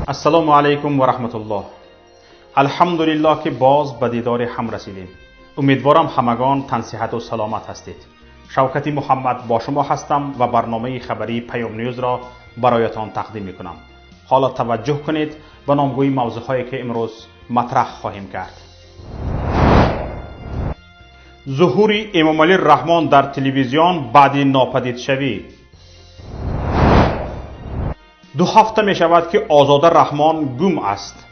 السلام علیکم و رحمت الله. الحمدلله که باز به دیدار هم رسیدیم. امیدوارم همگان تن صحت و سلامت هستید. شوکتی محمد با شما هستم و برنامه خبری پیام نیوز را برایتان تقدیم می کنم. حالا توجه کنید به نامگوی موضوعهایی که امروز مطرح خواهیم کرد. ظهوری امامعلی رحمان در تلویزیون بعد ناپدیدشوی. 2 هفته می شود که آزاده رحمان گم است.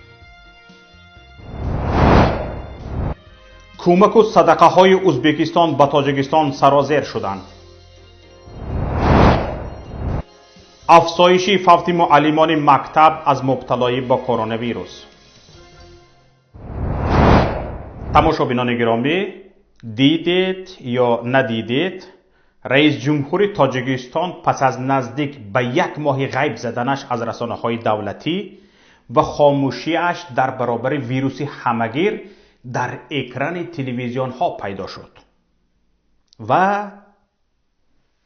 کمک و صدقاه‌های ازبکستان به تاجیکستان سرازیر شدند. افزایش فوتی معلمانی مکتب از مبتلایی با کوروناویروس. تماشابینان گرامی، دیدید یا ندیدید، رئیس جمهور تاجیکستان پس از نزدیک به 1 ماه غیب زدنش از رسانه‌های دولتی و خاموشیش در برابر ویروس همه‌گیر در اکران تلویزیون ها پیدا شد و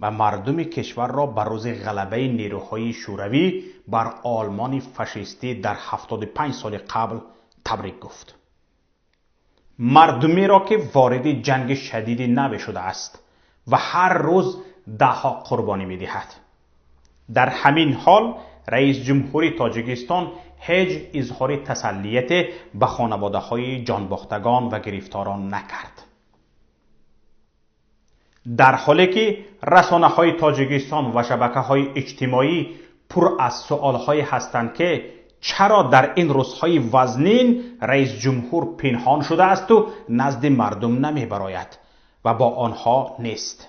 مردم کشور را بر روز غلبه نیروهای شوروی بر آلمان فاشیستی در 75 سال قبل تبریک گفت. مردمی را که وارد جنگ شدیدی نو شده است و هر روز 10 قربانی می دهد. در همین حال رئیس جمهور تاجیکستان هیچ اظهار تسلیت به خانواده های جانباختگان و گرفتاران نکرد. در حالی که رسانه های تاجیکستان و شبکه های اجتماعی پر از سوال های هستند که چرا در این روزهای وزنین رئیس جمهور پنهان شده است و نزد مردم نمی براید و با آنها نیست.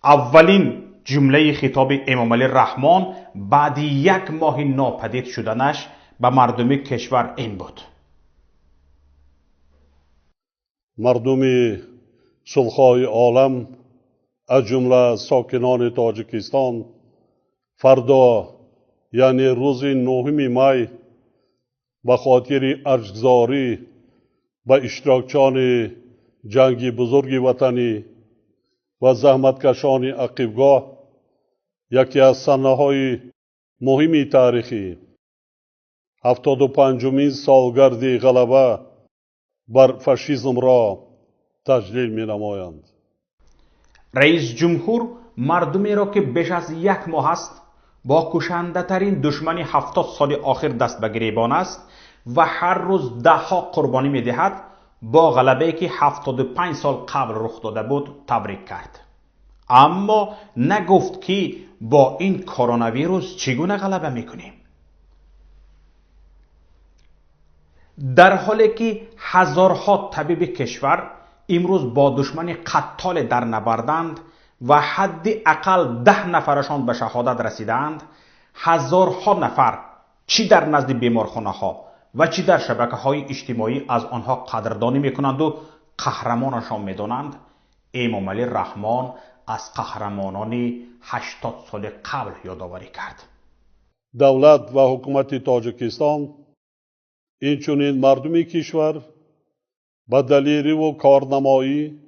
اولین جمله خطاب امامعلی رحمان بعد 1 ماه ناپدید شدنش به مردم کشور این بود: مردم صلح‌های عالم از جمله ساکنان تاجیکستان فردا یعنی روز 9 می به خاطر ارزگزاری به اشتراکچان جنگ بزرگ وطنی و زحمتکشان عقیبگاه یکی از صحنه‌های مهم تاریخی 75مین سالگرد غلبه بر فاشیسم را تجلیل می‌نمایند. رئیس جمهور مردمی را که بیش از 1 ماه است با کشنده ترین دشمن 70 سال آخر دست به گریبان است و هر روز 10 قربانی می دهد با غلبه‌ای که 75 سال قبل رخ داده بود تبریک کرد. اما نگفت که با این کوروناویروس چگونه غلبه میکنیم. در حالی که هزارها طبیب کشور امروز با دشمن قتال در نبردند و حداقل 10 نفرشان به شهادت رسیدند، هزارها نفر چی در نزد بیمارخانه ها و چی در شبکه های اجتماعی از آنها قدردانی میکنند و قهرمانشان میدانند. امامعلی رحمان از قهرمانان 80 سال قبل یادآوری کرد. دولت و حکومت تاجیکستان اینچنین مردم کشور به دلیل و کارنمایی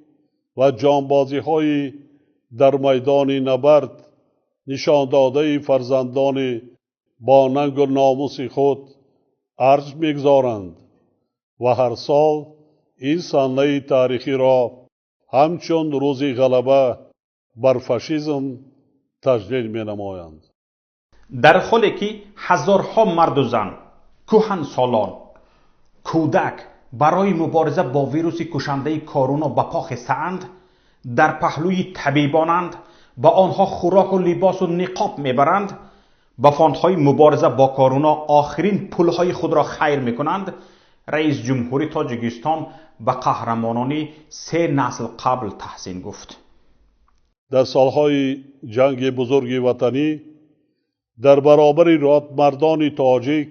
و جانبازی های در میدان نبرد نشان داده فرزندان با ننگ و ناموس خود ارج میگذارند و هر سال این صحنه تاریخی را همچون روز غلبه بر فاشیسم تجلیل می‌نمایند. در حالی که هزارها مرد و زن، کهنسالان، کودک برای مبارزه با ویروس کشنده کرونا به پا خسته‌اند، در پهلوی طبیبانند، با آنها خوراک و لباس و نقاب میبرند، با فاندهای مبارزه با کرونا آخرین پولهای خود را خیر میکنند. رئیس جمهوری تاجیکستان به قهرمانان 3 نسل قبل تحسین گفت. در سالهای جنگ بزرگ وطنی در برابر مردان تاجیک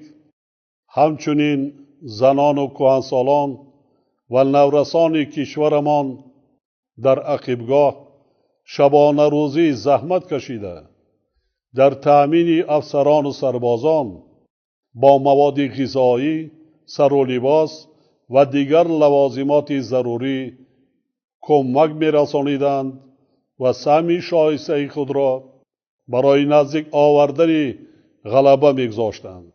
همچنین زنان و کهنسالان و نورسان کشورمان در عقیبگاه شبانه روزی زحمت کشیده در تأمین افسران و سربازان با مواد غذایی، سر و لباس و دیگر لوازمات ضروری کمک می‌رسانیدند و سهمی شایسته خود را برای نزدیک آوردن غلبه می‌گذاشتند.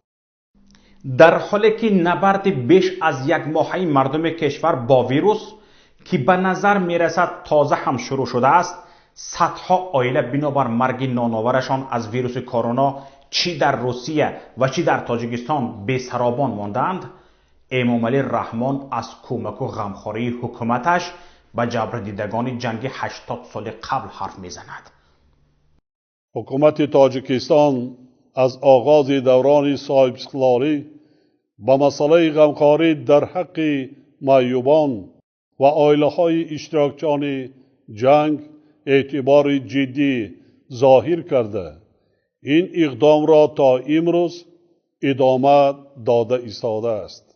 در حالی که نبرد بیش از یک ماهه مردم کشور با ویروس که به نظر میرسد تازه هم شروع شده است، صدها عائله بنابر مرگ نانآورشان از ویروس کرونا چی در روسیه و چی در تاجیکستان بی‌سرابان ماندند. امامعلی رحمان از کمک و غمخواری حکومتش به جبر دیدگان جنگ 80 سال قبل حرف میزند. حکومت تاجیکستان از آغاز دوران صاحب استقلالی به مسئله غمخواری در حق معیوبان و عائله‌های اشتراکچیان جنگ اعتبار جدی ظاهر کرده این اقدام را تا امروز ادامه داده ایستاده است.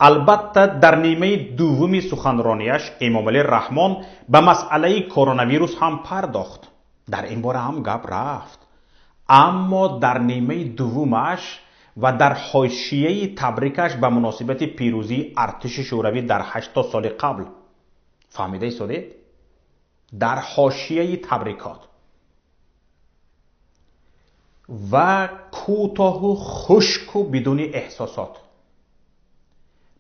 البته در نیمه دومی سخنرانیش امامعلی رحمان به مسئله کرونا هم پرداخت. در این باره هم گپ رفت، اما در نیمه دومش و در حاشیه تبریکش به مناسبت پیروزی ارتش شوروی در 80 سال قبل، فهمیده ایستادید؟ در حاشیه تبریکات و کوتاه و خشک و بدون احساسات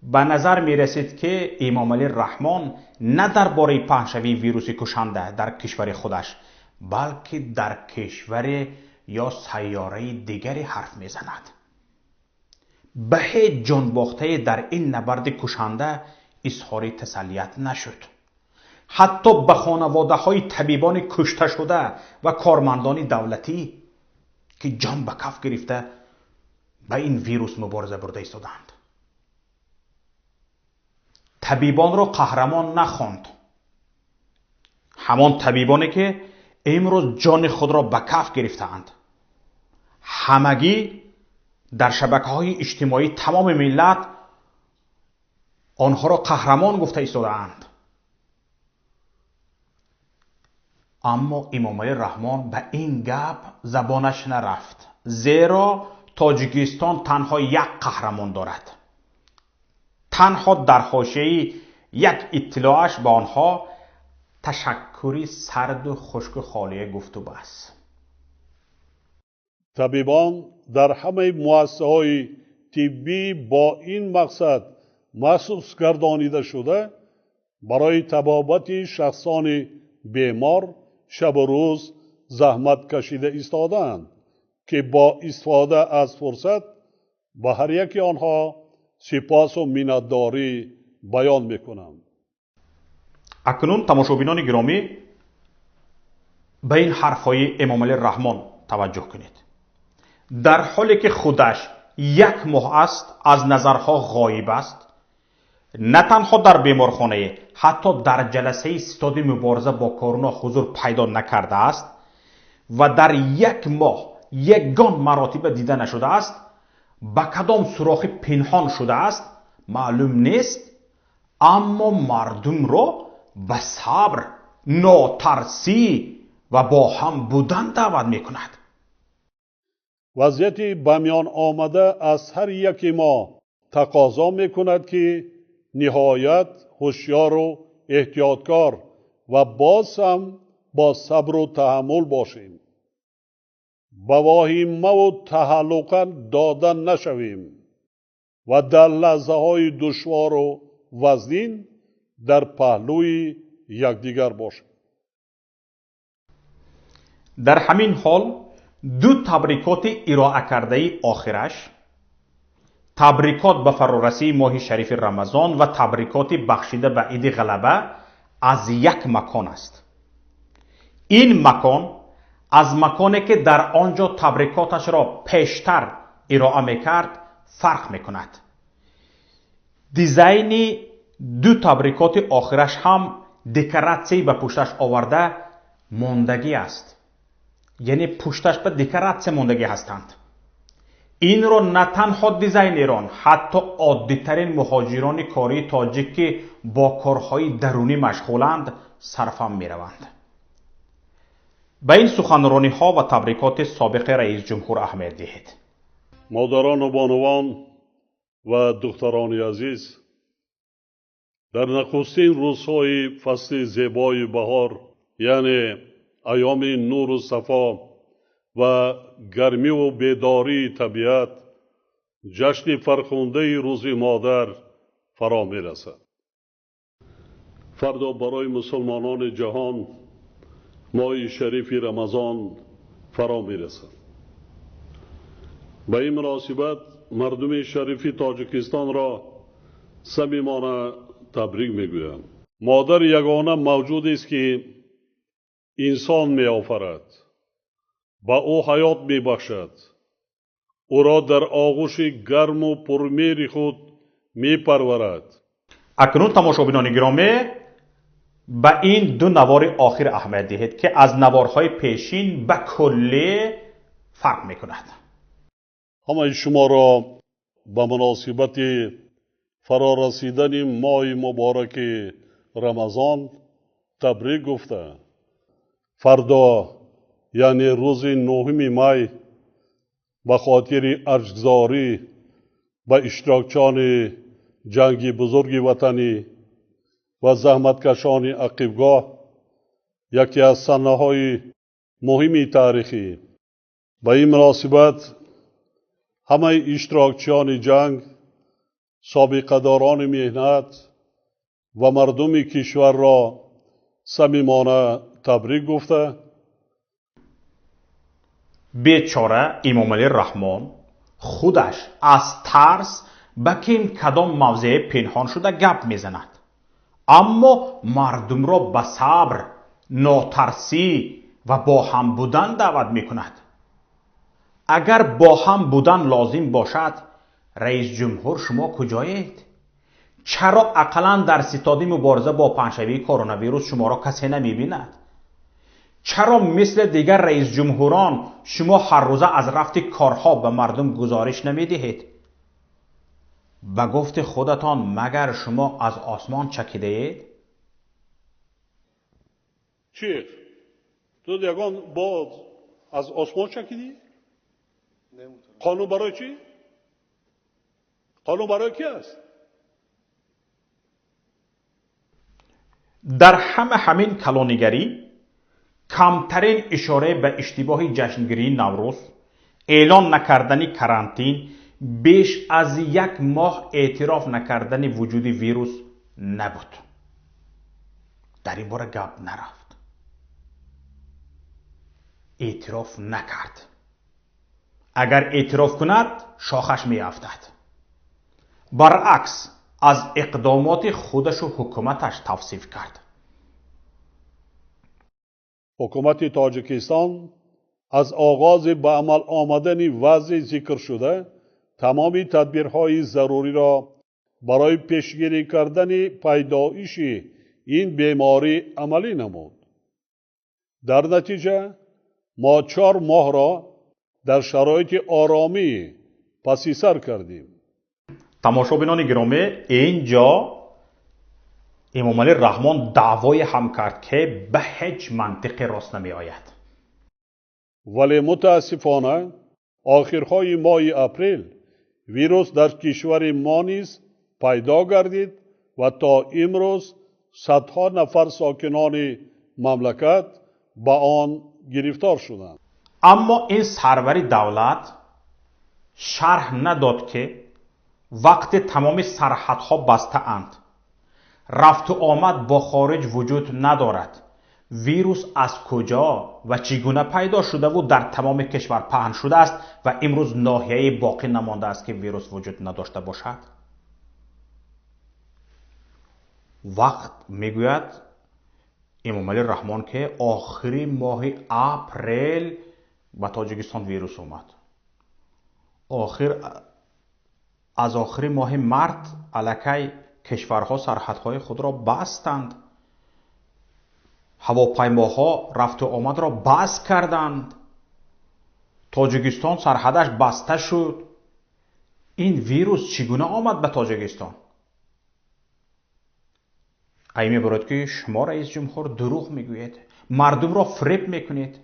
به نظر می رسید که امامعلی رحمان نه درباره پهن‌شوی ویروس کشنده در کشور خودش بلکه در کشور یا سیاره دیگری حرف می زند. به هیچ جان باخته در این نبرد کشنده اظهار تسلیت نشد. حتی به خانواده های طبیبان کشته شده و کارمندان دولتی که جان به کف گرفته با این ویروس مبارزه برده ایستادند. طبیبان را قهرمان نخواند. همان طبیبانی که امروز جان خود را به کف گرفتند. همگی در شبکه‌های اجتماعی تمام ملت آنها را قهرمان گفته ایستادند. اما امامعلی رحمان به این گپ زبانش نرفت، زیرا تاجیکستان تنها یک قهرمان دارد. تنها در حاشیه یک اطلاعش به آنها تشکری سرد و خشک و خالی گفت و بس. طبیبان در همه مؤسسه‌های طبی با این مقصد مخصوص گردانیده شده برای طبابت شخصان بیمار شب و روز زحمت کشیده ایستادند که با استفاده از فرصت به هر یک آنها سپاس و منتداری بیان میکنم. اکنون تماشابینان گرامی به این حرفهای امامعلی رحمان توجه کنید. در حالی که خودش یک ماه است از نظرها غایب است، نه تنها در بیمارخانه، حتی در جلسه استاد مبارزه با کرونا حضور پیدا نکرده است و در یک ماه یگان مراتب دیده نشده است، به کدام سوراخ پنهان شده است معلوم نیست، اما مردم را به صبر، ناترسی و با هم بودن دعوت می کند. وضعیت به میان آمده از هر یک ما تقاضا می کند که نهایت هوشیار و احتیاطکار و باز هم با صبر و تحمل باشیم. به واهمه و تهلکه داده نشویم و در لحظه های دشوار و وزنین در پهلوی یکدیگر باشیم. در همین حال دو تبریکات ارائه کرده آخرش، تبریکات به فرارسی ماه شریف رمضان و تبریکات بخشیده به عید غلبه، از یک مکان است. این مکان از مکانی که در آنجا تبریکاتش را پیشتر ارائه میکرد فرق میکند. دیزاین دو تبریکات آخرش هم دکوراسیون به پشتش آورده ماندگی است. یعنی پشتش به دکوراسیون ماندگی هستند. این را نه تنها دیزاینران، حتی عادی‌ترین مهاجران کاری تاجیک که با کارهای درونی مشغولند صرفم میروند. به این سخنرانی ها و تبریکات سابق رئیس جمهور اهمیت دهید. مادران و بانوان و دختران عزیز، در نخستین روزهای فصل زیبای بهار، یعنی ایام نور و صفا و گرمی و بیداری طبیعت جشن فرخنده روز مادر فرا می رسد. فردا برای مسلمانان جهان ماه شریف رمضان فرا می رسد. به این مناسبت مردم شریف تاجیکستان را صمیمانه تبریک می گویم. مادر یگانه موجودی است که انسان می آفرد، با او حیات می بخشد، او را در آغوش گرم و پرمیر خود می پرورد. اکنون تماشابینان گرامی به این دو نوار آخر اهمیت دهید که از نوارهای پیشین به کلی فرق می کند. همه شما را به مناسبت فرا رسیدن ماه مبارک رمضان تبریک گفته. فردا یعنی روز 9 می به خاطر ارزگزاری به اشتراکچان جنگ بزرگ وطنی و زحمتکشان عقیبگاه یکی از صحنه‌های مهم تاریخی. به این مناسبت همه اشتراکچیان جنگ، سابقه‌داران مهنت و مردم کشور را صمیمانه تبریک گفته. بیچاره امامعلی رحمان خودش از ترس به کدام موضع پنهان شده گپ میزند، اما مردم را به صبر، ناترسی و با هم بودن دعوت میکند. اگر با هم بودن لازم باشد، رئیس جمهور شما کجایید؟ چرا اقلا در ستاد مبارزه با پنجشنبه کرونا شما را کسی نمیبیند؟ چرا مثل دیگر رئیس جمهوران شما هر روزه از رفت کارها به مردم گزارش نمیدهید؟ به گفت خودتان مگر شما از آسمان چکیده اید؟ چی؟ تو یگان باز از آسمان چکیدی؟ قانون برای چی؟ قانون برای کی است؟ در همین کلانگری کمترین اشاره به اشتباه جشنگیری نوروز، اعلان نکردن کرانتین، بیش از 1 ماه اعتراف نکردن وجود ویروس نبود. در این باره گپ نرفت، اعتراف نکرد. اگر اعتراف کند شاخش می افتد. برعکس از اقدامات خودش و حکومتش توصیف کرد. حکومت تاجیکستان از آغاز به عمل آمدن وضع ذکر شده تمامی تدبیرهای ضروری را برای پیشگیری کردن پیدایش این بیماری عملی نمود. در نتیجه ما 4 ماه را در شرایط آرامی پس سر کردیم. تماشابینان گرامی، اینجا امامعلی رحمان دعوای هم کرد که به هیچ منطقی راست نمی آید. ولی متاسفانه آخرهای ماه اپریل ویروس در کشور ما نیز پیدا گردید و تا امروز صدها نفر ساکنان مملکت به آن گرفتار شدند. اما این سرور دولت شرح نداد که وقت تمام سرحدها بسته اند، رفت و آمد با خارج وجود ندارد، ویروس از کجا و چگونه پیدا شده و در تمام کشور پهن شده است و امروز ناحیه باقی نمانده است که ویروس وجود نداشته باشد. وقت میگوید امامعلی رحمان که آخری ماه اپریل به تاجیکستان ویروس اومد. از آخر ماه مارس الکی کشورها سرحدهای خود را بستند، هواپیماها رفت و آمد را بس کردند، تاجیکستان سرحدش بسته شد. این ویروس چگونه آمد به تاجیکستان؟ ای می‌بارد که شما رئیس جمهور دروغ میگویید، مردم را فریب میکنید.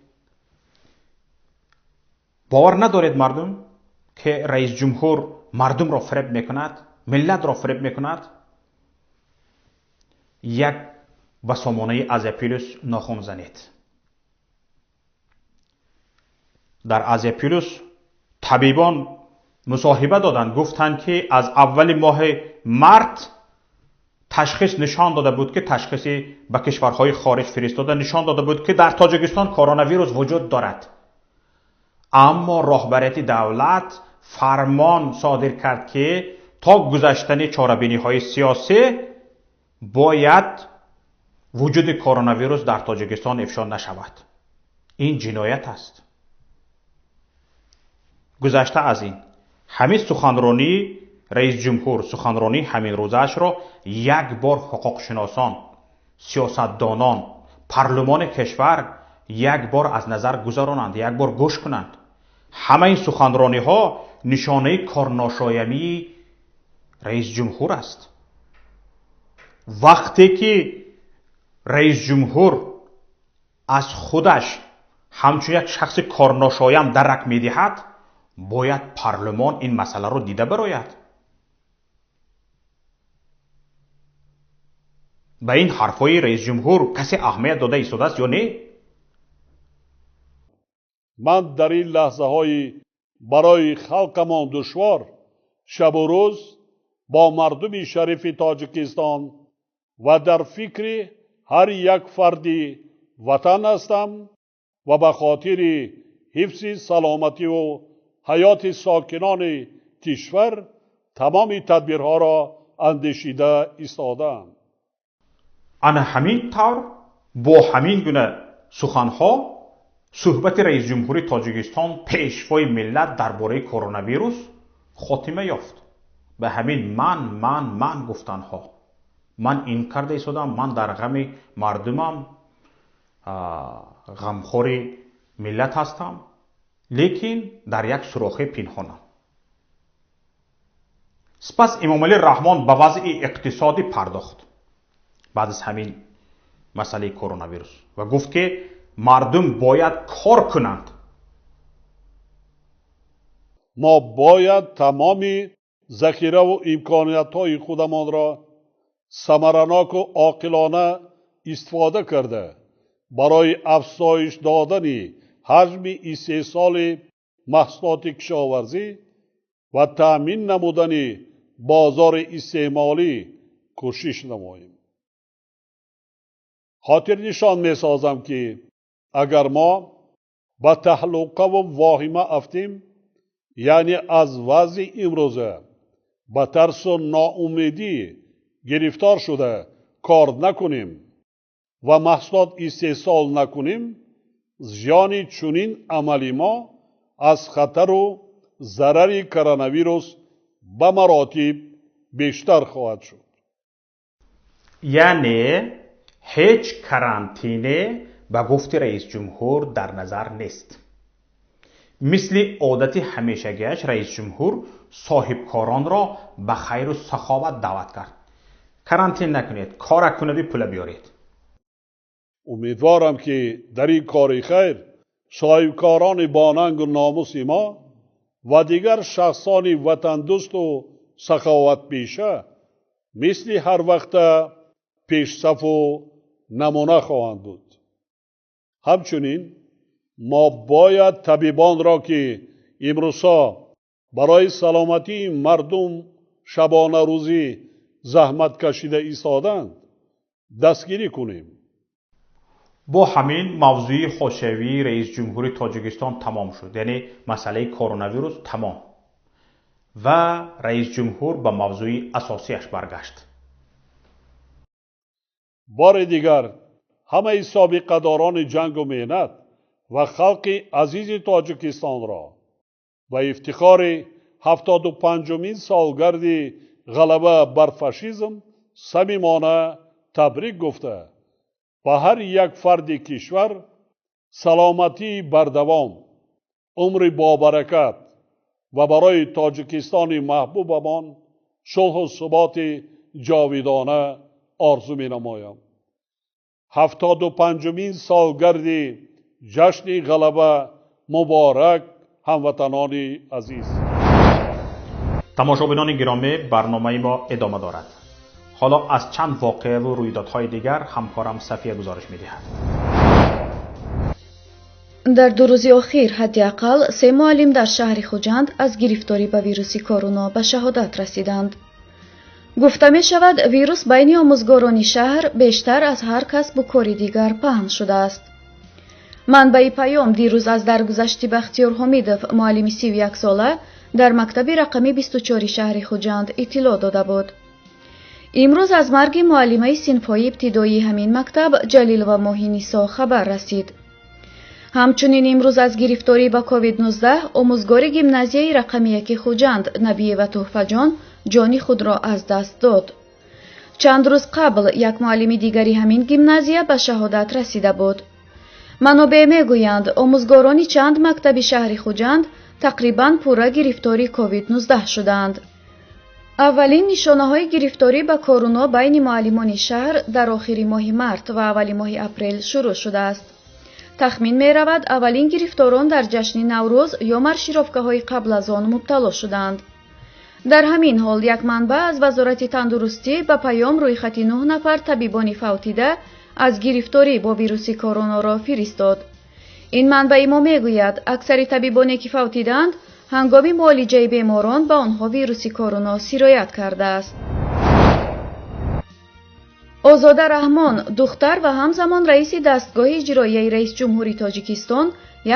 باور ندارید مردم که رئیس جمهور مردم را فریب میکند، ملت را فریب میکند؟ یک به سامانه از اپیلوس ناخن زنید. در آزیا پلوس طبیبان مصاحبه دادند، گفتند که از اول ماه مارت تشخیص نشان داده بود که تشخیصی به کشورهای خارج فرستاده نشان داده بود که در تاجیکستان کرونا وجود دارد. اما راهبریت دولت فرمان صادر کرد که تا گذشتن چاره‌بینی‌های سیاسی باید وجود کرونا در تاجیکستان افشا نشود. این جنایت است. گذشته از این همین سخنرانی رئیس جمهور، سخنرانی همین روزش را یک بار حقوق شناسان، سیاستدانان، پارلمان کشور یک بار از نظر گذرانند، یک بار گوش کنند. همه این سخنرانی ها نشانه کارناشایمی رئیس جمهور است. وقتی که رئیس جمهور از خودش همچون یک شخص کارناشایم درک می‌دهد، باید پارلمان این مسئله رو دیده براید. به این حرفای رئیس جمهور کسی اهمیت داده ایستاده است یا نه؟ من در این لحظه های برای خلقمان دشوار شب و روز با مردم شریف تاجیکستان و در فکر هر یک فردی وطن هستم و به خاطر حفظ سلامتی و حیات ساکنان کشور تمام تدبیرها را اندیشیده ایستادم. انا همین طور با همین گونه سخنها صحبت رئیس جمهوری تاجیکستان پیشوای ملت درباره کرونا ویروس خاتمه یافت. به همین من گفتنها. من این کرده ایستادم، من در غم مردمم، غمخور ملت هستم، لیکن در یک سوراخ پنهانم. سپس امامعلی رحمان به وضع اقتصادی پرداخت بعد از همین مسئله کرونا ویروس و گفت که مردم باید کار کنند. ما باید تمام ذخیره و امکانیت‌های خودمان را ثمرناک و عاقلانه استفاده کرده برای افزایش دادن حجم استحصال محصولات کشاورزی و تأمین نمودن بازار استعمالی کوشش نماییم. خاطر نشان می سازم که اگر ما به تهلکه و واهمه افتیم، یعنی از وضع امروزه به ترس و ناامیدی گرفتار شده کار نکنیم و محصولات استحصال نکنیم، زیان چنین عملی ما از خطر و ضرر کرونا ویروس به مراتب بیشتر خواهد شد. یعنی هیچ کرانتینه به گفت رئیس جمهور در نظر نیست. مثل عادت همیشگیش رئیس جمهور صاحبکاران را به خیر و سخاوت دعوت کرد. کرانتین نکنید، کار کنید، پول بیارید. امیدوارم که در این کار خیر صاحبکاران باننگ و ناموس ما و دیگر شخصان وطن دوست و سخاوت پیشه مثل هر وقت پیش صف و نمونه خواهند بود. همچنین ما باید طبیبان را که امروزها برای سلامتی مردم شبانه روزی زحمت کشیده ایستادند دستگیری کنیم. با همین موضوع خوشوی رئیس جمهوری تاجیکستان تمام شد، یعنی مسئله کرونا ویروس تمام و رئیس جمهور به موضوع اساسیش برگشت. بار دیگر همه سابقه داران جنگ و مهنت و خلق عزیز تاجیکستان را و افتخار 75مین سالگرد غلبه بر فاشیسم صمیمانه تبریک گفته و هر یک فرد کشور سلامتی بردوام، عمر با برکت و برای تاجیکستان محبوبمان صلح و ثبات جاویدانه آرزو می نمایم. 75مین سالگرد جشن غلبه مبارک هموطنان عزیز. تماشابینان گرامی، برنامه ما ادامه دارد. حالا از چند واقعه و رویدادهای دیگر همکارم صفیه گزارش می‌دهد. дар 2 рӯзи охир ҳаддиақал 3 муаллим дар шаҳри Хуҷанд аз гирифторӣ ба вируси корона ба шаҳодат расиданд. гуфта мешавад, вирус байни омӯзгорони шаҳр бештар аз ҳар касбу кори дигар паҳн шудааст. манбаи паём дирӯз аз даргузашти Бахтиёр Ҳомидов, муаллими 31 сола, дар мактаби рақами 24 шаҳри Хуҷанд иттилоъ дода буд. имрӯз аз марги муаллимаи синфҳои ибтидоии ҳамин мактаб Ҷалилова Моҳинисо хабар расид. ҳамчунин имрӯз аз гирифторӣ ба COVID-19 омӯзгори гимназияи рақами 1 Хуҷанд Набиева Туҳфаҷон ҷони худро аз даст дод. чанд рӯз қабл як муаллими дигари ҳамин гимназия ба шаҳодат расида буд. манобеъ мегӯянд, омӯзгорони чанд мактаби шаҳри Хуҷанд тақрибан пурра гирифтори COVID-19 шуданд. аввалин нишонаҳои гирифторӣ ба корона байни муаллимони шаҳр дар охири моҳи март ва аввали моҳи апрел шурӯъ шудааст. тахмин меравад, аввалин гирифторон дар ҷашни наврӯз ё маршировкаҳои қабл аз он мубтало шуданд. дар ҳамин ҳол як манбаъ аз вазорати тандурустӣ ба паём рӯйхати 9 нафар табибони фавтида аз гирифторӣ бо вируси коронаро фиристод. ин манбаи мо мегӯяд, аксари табибоне ки фавтиданд, ҳангоми муолиҷаи беморон ба онҳо вируси корона сироят кардааст. озода Раҳмон, духтар ва ҳамзамон раиси дастгоҳи иҷроияи раисҷумҳури Тоҷикистон,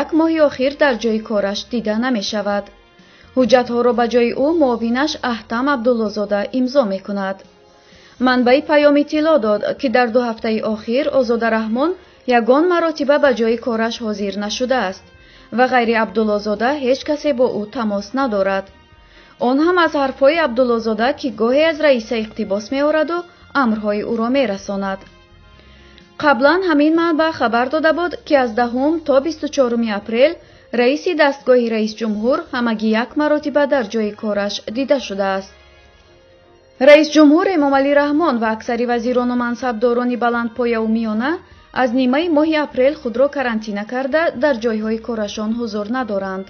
як моҳи охир дар ҷойи кораш дида намешавад. ҳуҷҷатҳоро ба ҷои ӯ муовинаш Аҳтам Абдуллозода имзо мекунад. манбаи паём иттилоъ дод, ки дар 2 ҳафтаи охир Озода Раҳмон ягон маротиба ба ҷойи кораш ҳозир нашудааст ва ғайри Абдуллозода ҳеҷ касе бо ӯ тамос надорад. он ҳам аз ҳарфҳои Абдуллозода, ки гоҳе аз раиса иқтибос меораду амрҳои ӯро мерасонад. қаблан ҳамин манбаъ хабар дода буд, ки аз 10 то 24 апрел раиси дастгоҳи раисҷумҳур ҳамагӣ як маротиба дар ҷойи кораш дида шудааст. раисҷумҳур Эмомалӣ Раҳмон ва аксари вазирону мансабдорони баландпояву миёна аз нимаи моҳи апрел худро карантина карда дар ҷойҳои корашон ҳузур надоранд.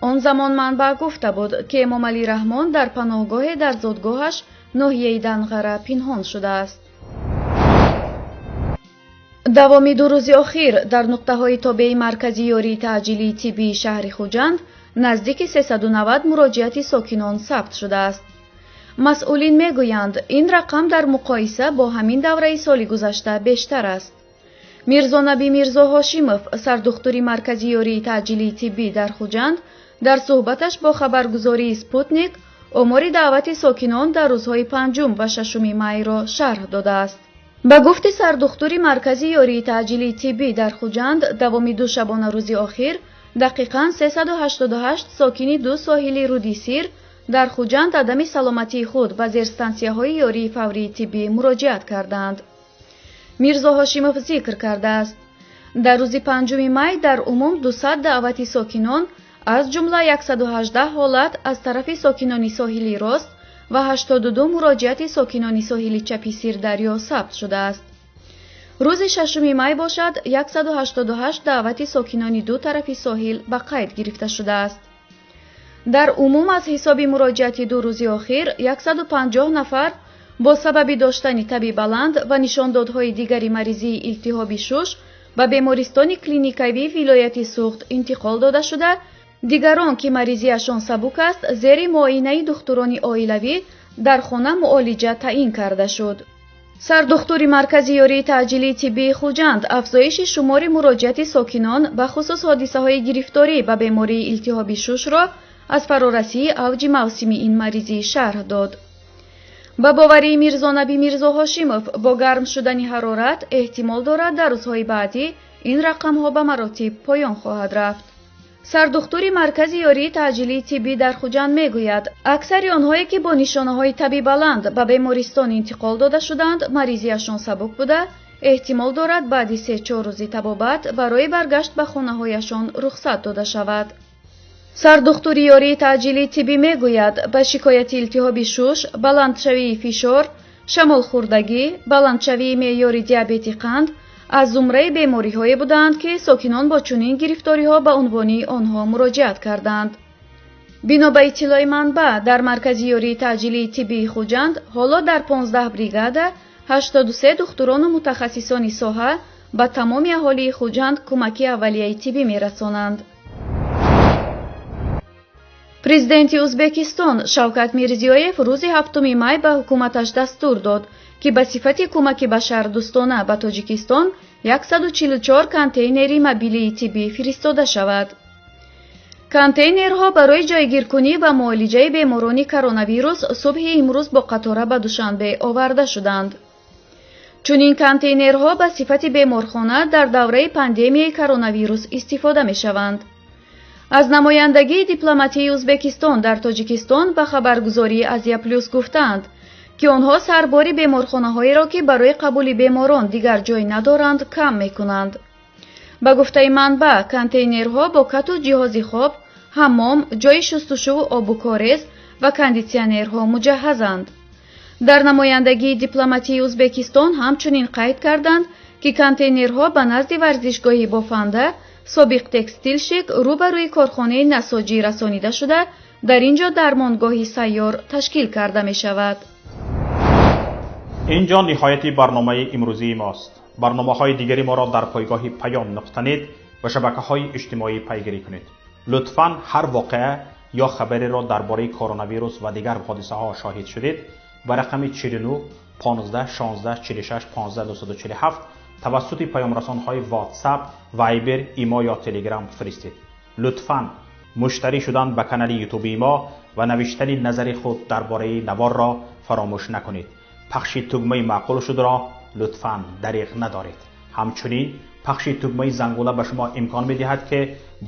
он замон манбаъ гуфта буд, ки Эмомалӣ Раҳмон дар паноҳгоҳе дар зодгоҳаш ноҳияи Данғара пинҳон шудааст. давоми 2 рӯзи охир дар нуқтаҳои тобеи маркази ёрии таъҷилии тиббии шаҳри Хуҷанд наздики 390 муроҷиати сокинон сабт шудааст. масъулин мегӯянд, ин рақам дар муқоиса бо ҳамин давраи соли гузашта бештар аст. мирзонаби Мирзо Ҳошимов, сардухтури маркази ёрии таъҷилии тиббӣ дар Хуҷанд, дар суҳбаташ бо хабаргузории Спутник омори даъвати сокинон дар рӯзҳои 5 ва 6 майро шарҳ додааст. ба гуфти сардухтури маркази ёрии таъҷилии тиббӣ дар Хуҷанд, давоми 2 шабона рӯзи охир дақиқан 388 сокини 2 соҳили руди Сир дар Хуҷанд адами саломатии худ ба зерстансияҳои ёрии фаврии тиббӣ муроҷиат карданд. мирзо Ҳошимов зикр кардааст, дар рӯзи 5 май дар умум 200 даъвати сокинон, аз ҷумла 118 ҳолат аз тарафи сокинони соҳили рост ва 82 муроҷиати сокинони соҳили чапи Сирдарё сабт шудааст. рӯзи 6 май бошад 188 даъвати сокинони 2 тарафи соҳил ба қайд гирифта шудааст. дар умум аз ҳисоби муроҷиати 2 рӯзи охир 150 нафар бо сабаби доштани таби баланд ва нишондодҳои дигари маризии илтиҳоби шуш ба бемористони клиникавии вилояти Суғд интиқол дода шуда, дигарон ки маризияшон сабук аст, зери муоинаи духтурони оилавӣ дар хона муолиҷа таъин карда шуд. сардухтури маркази ёрии таъҷилии тиббии Хуҷанд афзоиши шумори муроҷиати сокинон ба хусус ҳодисаҳои гирифторӣ ба бемории илтиҳоби шушро аз фарорасии авҷи мавсими ин маризӣ шарҳ дод. ба боварии мирзонаби Мирзо Ҳошимов, бо гарм шудани ҳарорат эҳтимол дорад дар рӯзҳои баъдӣ ин рақамҳо ба маротиб поён хоҳад рафт. сардухтури маркази ёрии таъҷилии тиббӣ дар Хуҷанд мегӯяд, аксари онҳое ки бо нишонаҳои таби баланд ба бемористон интиқол дода шуданд, маризияшон сабук буда, эҳтимол дорад баъди 3-4 рӯзи табобат барои баргашт ба хонаҳояшон рухсат дода шавад. сардухтури ёрии таъҷилии тиббӣ мегӯяд, ба шикояти илтиҳоби шуш, баландшавии фишор, шамолхӯрдагӣ, баландшавии меъёри диабети қанд аз зумраи бемориҳое буданд, ки сокинон бо чунин гирифториҳо ба унвони онҳо муроҷиат карданд. бино ба иттилои манбаъ, дар маркази ёрии таъҷилии тиббии Хуҷанд ҳоло дар 15 бригада 83 духтурону мутахассисони соҳа ба тамоми аҳолии хуҷанд кӯмаки аввалияи тиббӣ мерасонанд. президенти Узбекистон Шавкат Мирзиёев рӯзи 7 май ба ҳукуматаш дастур дод ки ба сифати кӯмаки башардӯстона ба Тоҷикистон 144 контейнери мобилии тиббӣ фиристода шавад. контейнерҳо барои ҷойгиркунӣ ва муолиҷаи беморони коронавирус субҳи имрӯз бо қатора ба Душанбе оварда шуданд. чунин контейнерҳо ба сифати беморхона дар давраи пандемияи коронавирус истифода мешаванд. аз намояндагии дипломатии Узбекистон дар Тоҷикистон ба хабаргузории Азия плюс гуфтанд ки онҳо сарбори беморхонаҳоеро ки барои қабули беморон дигар ҷой надоранд кам мекунанд. ба гуфтаи манбаъ, контейнерҳо бо кату ҷиҳози хоб, ҳаммом, ҷои шустушӯву обу корез ва кондитсионерҳо муҷаҳҳазанд. дар намояндагии дипломатии Узбекистон ҳамчунин қайд карданд ки контейнерҳо ба назди варзишгоҳи бофанда собиқ текстилшик рӯбарӯи корхонаи насоҷӣ расонида шуда, дар ин ҷо дармонгоҳи сайёр ташкил карда мешавад. ин ҷо ниҳояти барномаи имрӯзии мост. барномаҳои дигари моро дар пойгоҳи PAYOM.net ва шабакаҳои иҷтимоӣ пайгирӣ кунед. лутфан ҳар воқеа ё хабареро дар бораи коронавирус ва дигар ҳодисаҳо шоҳид шудед ба рақами 49 15 16 46 15 247 тавассути паёмрасонҳои WhatsApp, Viber, Imo ё Telegram фиристед. лутфан муштарӣ шудан ба канали ютуби мо ва навиштани назари худ дар бораи наворро фаромӯш накунед. пахши тугмаи маъқул шудро лутфан дариғ надоред. ҳамчунин пахши тугмаи зангула ба шумо имкон медиҳад ки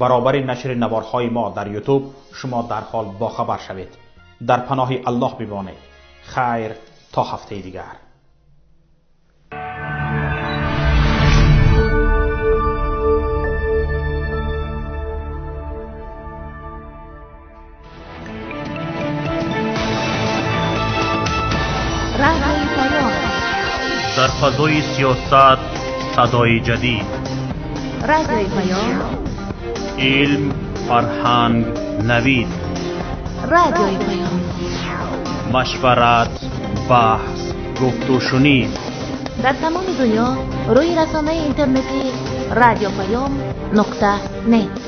баробари нашри наворҳои мо дар ютуб шумо дарҳол бохабар шавед. дар паноҳи аллоҳ бимонед. خیر تا هفته دیگر. رادیوی پیام در فضای سیاست صدای جدید. رادیوی پیام علم، فرهنگ، نوید. رادیوی پیام مشورت، بحث، گفت و شنید. در تمام دنیا روی رسانه اینترنتی رادیو پیام .net